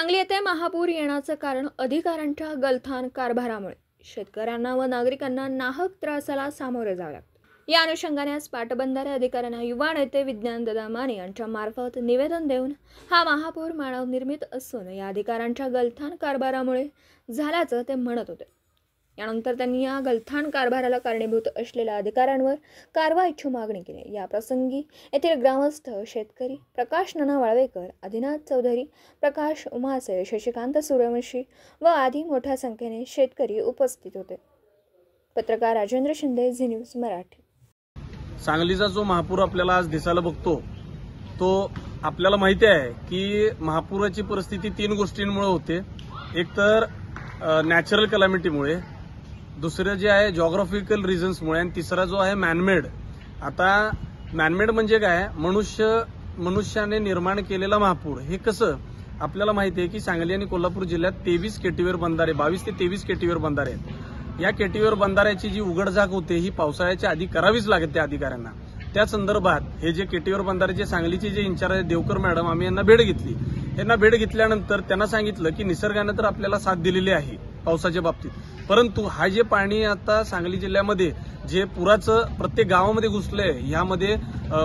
सांगली येथे महापूर येण्याचं कारण अधिकाऱ्यांच्या गलथान कारभारामुळे शेतकऱ्यांना व नागरिकांना नाहक त्रासाला सामोरे जावे लागते। या अनुषंगाने आज पाटबंधारे अधिकाऱ्यांना युवा नेते विज्ञानदादा माने यांच्या मार्फत निवेदन देऊन हा महापूर मानवनिर्मित असून या अधिकाऱ्यांच्या गलथान कारभारामुळे झाल्याचं ते म्हणत होते। यानंतर त्यांनी या गलथान कारभाराला कारणीभूत असलेल्या अधिकाऱ्यांवर कारवाईची मागणी केली। या प्रसंगी येथील ग्रामस्थ, शेतकरी प्रकाश नाना वाळवेकर, आदिनाथ चौधरी, प्रकाश उमासे, शशिकांत सूर्यवंशी व आदी मोठ्या संख्येने शेतकरी उपस्थित होते। पत्रकार राजेंद्र शिंदे, झी न्यूज मराठी। सांगलीचा जो महापूर आपल्याला आज दिसायला बघतो तो आपल्याला माहिती आहे की महापुराची परिस्थिती 3 गोष्टींमुळे होते। एक तर नॅचरल कॅलॅमिटीमुळे, दुसरं जे आहे जिओग्राफिकल रिझन्समुळे, आणि तिसरा जो आहे मॅनमेड। आता मॅनमेड म्हणजे काय? मनुष्याने निर्माण केलेला महापूर। हे कसं? आपल्याला माहिती आहे की सांगली आणि कोल्हापूर जिल्ह्यात 23 केटीवेर बंधारे, 22 ते 23 केटीवेर बंधारे आहेत। या केटीवेर बंधाऱ्याची जी उघडझाक होते ही पावसाळ्याच्या आधी करावीच लागते त्या अधिकाऱ्यांना। त्या संदर्भात हे जे केटीवेर बंधाऱ्याचे सांगलीचे जे इंचार्ज आहेत देवकर मॅडम, आम्ही यांना भेट घेतली। यांना भेट घेतल्यानंतर त्यांना सांगितलं की निसर्गाने तर आपल्याला साथ दिलेली आहे पावसाच्या बाबतीत, परंतु हा जे पाणी आता सांगली जिल्ह्यामध्ये जे पुराचं प्रत्येक गावामध्ये घुसलंय, यामध्ये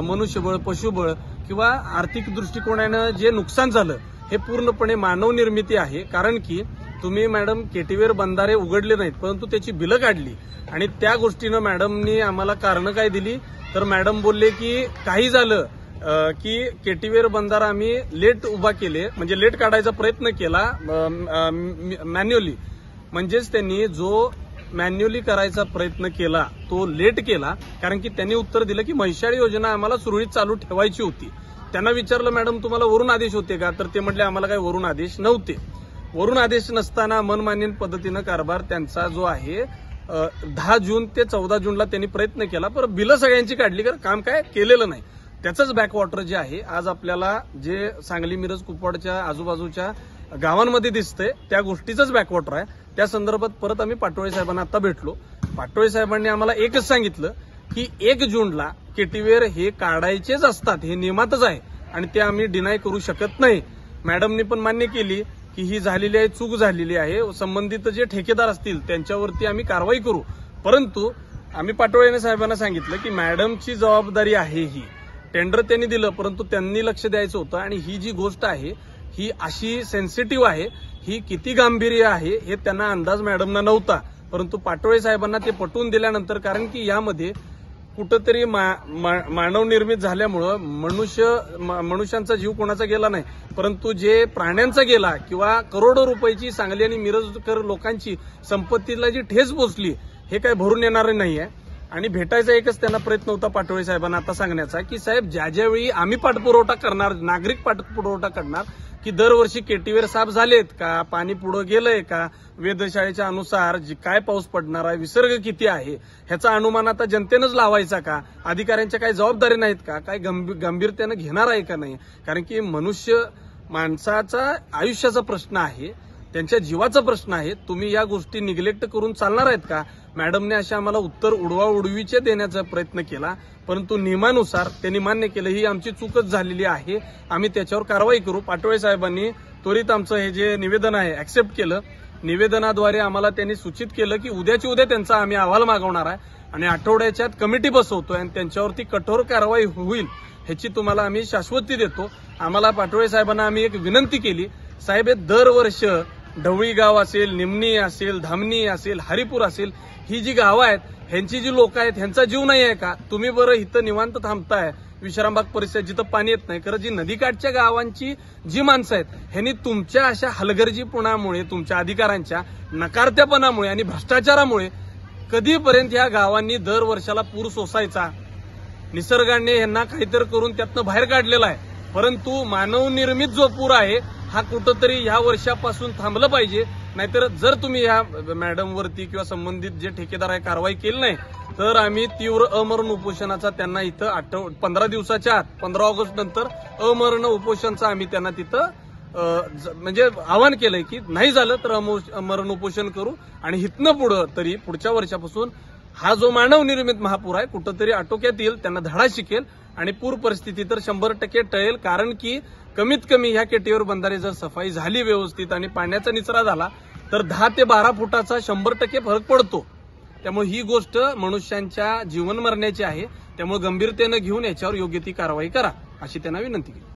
मनुष्यबळ, पशुबळ किंवा आर्थिक दृष्टिकोनानं जे नुकसान झालं हे पूर्णपणे मानव निर्मिती आहे। कारण की तुम्ही मॅडम केटीवेर बंधारे उघडले नाहीत, परंतु त्याची बिलं काढली, आणि त्या गोष्टीनं मॅडमनी आम्हाला कारण काय दिली तर मॅडम बोलले की काही झालं की केटीवेर बंधारा आम्ही लेट उभा केले, म्हणजे लेट काढायचा प्रयत्न केला मॅन्युअली, म्हणजेच त्यांनी जो मॅन्युअली करायचा प्रयत्न केला तो लेट केला। कारण की त्यांनी उत्तर दिलं की म्हैसाळ योजना आम्हाला सुरळीत चालू ठेवायची होती। त्यांना विचारलं मॅडम तुम्हाला वरून आदेश होते का? तर ते म्हटले आम्हाला काही वरून आदेश नव्हते। वरून आदेश नसताना मनमानी पद्धतीनं कारभार त्यांचा जो आहे 10 जून ते 14 जूनला त्यांनी प्रयत्न केला, पण बिलं सगळ्यांची काढली, कारण काम काय केलेलं नाही। त्याचंच बॅकवॉटर जे आहे आज आपल्याला जे सांगली, मिरज, कुपवाडच्या आजूबाजूच्या गावांमध्ये दिसतंय त्या गोष्टीचंच बॅकवॉटर आहे। त्या संदर्भात परत आम्ही पाटोळे साहेबांना आता भेटलो। पाटोळे साहेबांनी आम्हाला एकच सांगितलं की 1 जूनला केटीवेर हे काढायचेच असतात, हे नियमातच आहे आणि ते आम्ही डिनाय करू शकत नाही। मॅडमनी पण मान्य केली की ही झालेली आहे, चूक झालेली आहे, संबंधित जे ठेकेदार असतील त्यांच्यावरती आम्ही कारवाई करू। परंतु आम्ही पाटोळे साहेबांना सांगितलं की मॅडमची जबाबदारी आहे, ही टेंडर त्यांनी दिलं परंतु त्यांनी लक्ष द्यायचं होतं, आणि ही जी गोष्ट आहे ही अशी सेन्सिटिव्ह आहे, ही किती गांभीर्य आहे हे त्यांना अंदाज मॅडमना नव्हता। परंतु पाटोळे साहेबांना ते पटवून दिल्यानंतर, कारण की यामध्ये कुठंतरी मानवनिर्मित झाल्यामुळं मनुष्यांचा जीव कोणाचा गेला नाही, परंतु जे प्राण्यांचा गेला किंवा करोडो रुपयाची सांगली आणि मिरजकर लोकांची संपत्तीला जी ठेच पोचली हे काय भरून येणार नाहीये। आणि भेटायचा एकच त्यांना प्रयत्न होता पाटोळे साहेबांना आता सांगण्याचा की साहेब ज्यावेळी आम्ही पाठपुरवठा करणार, नागरिक पाठपुरवठा करणार की दरवर्षी केटीवेर साफ झालेत का, पाणी पुढं गेलंय का, वेधशाळेच्या अनुसार काय पाऊस पडणार आहे, विसर्ग किती आहे ह्याचा अनुमान आता जनतेनंच लावायचा का, अधिकाऱ्यांच्या काही जबाबदारी नाहीत का, काय गंभीरतेनं घेणार आहे का नाही? कारण की माणसाचा आयुष्याचा प्रश्न आहे, त्यांच्या जीवाचा प्रश्न आहे। तुम्ही या गोष्टी निग्लेक्ट करून चालणार आहेत का? मॅडमने अशा आम्हाला उत्तर उडवाउडवीचे देण्याचा प्रयत्न केला, परंतु नियमानुसार त्यांनी मान्य केलं ही आमची चूकच झालेली आहे, आम्ही त्याच्यावर कारवाई करू। पाटोळे साहेबांनी त्वरित आमचं हे जे निवेदन आहे ऍक्सेप्ट केलं। निवेदनाद्वारे आम्हाला त्यांनी सूचित केलं की उद्याची उद्या त्यांचा आम्ही अहवाल मागवणार आहे आणि आठवड्याच्या कमिटी बसवतोय आणि त्यांच्यावरती कठोर कारवाई होईल ह्याची तुम्हाला आम्ही शाश्वती देतो। आम्हाला पाटोळे साहेबांना आम्ही एक विनंती केली, साहेब हे दरवर्ष ढवळी गाव असेल, निमणी असेल, धामणी असेल, हरिपूर असेल, ही जी गावं आहेत ह्यांची जी लोक आहेत ह्यांचा जीव नाही आहे का? तुम्ही बरं इथं निवांत थांबताय विश्रामबाग परिसर जिथं पाणी येत नाही, खरं जी नदीकाठच्या गावांची जी माणसं आहेत ह्यांनी तुमच्या अशा हलगर्जीपणामुळे, तुमच्या अधिकाऱ्यांच्या नकारत्यापणामुळे आणि भ्रष्टाचारामुळे कधीपर्यंत ह्या गावांनी दर वर्षाला पूर सोसायचा? निसर्गाने ह्यांना काहीतरी करून त्यातनं बाहेर काढलेला आहे, परंतु मानवनिर्मित जो पूर आहे हा कुठंतरी ह्या वर्षापासून थांबलं पाहिजे। नाहीतर जर तुम्ही या मॅडमवरती किंवा संबंधित जे ठेकेदार आहे कारवाई केली नाही तर आम्ही तीव्र अमरण उपोषणाचा त्यांना इथं 15 दिवसाच्या आत 15 ऑगस्ट नंतर अमरण उपोषणचा आम्ही त्यांना तिथं म्हणजे आवाहन केलंय की नाही झालं तर अमरण उपोषण करू, आणि इथनं पुढं तरी पुढच्या वर्षापासून हा जो मानवनिर्मित महापूर आहे कुठंतरी आटोक्यात येईल, त्यांना धडा शिकेल आणि पूर परिस्थिती तर 100% टळेल. कारण की कमीत कमी ह्या केटीवर बंधारे जर सफाई झाली व्यवस्थित आणि पाण्याचा निचरा झाला तर 10 ते 12 फुटाचा 100% फरक पडतो. त्यामुळे ही गोष्ट मनुष्यांच्या जीवन मरण्याची आहे. त्यामुळे गंभीरतेनं घेऊन याच्यावर योग्य ती कारवाई करा अशी त्यांना विनंती केली.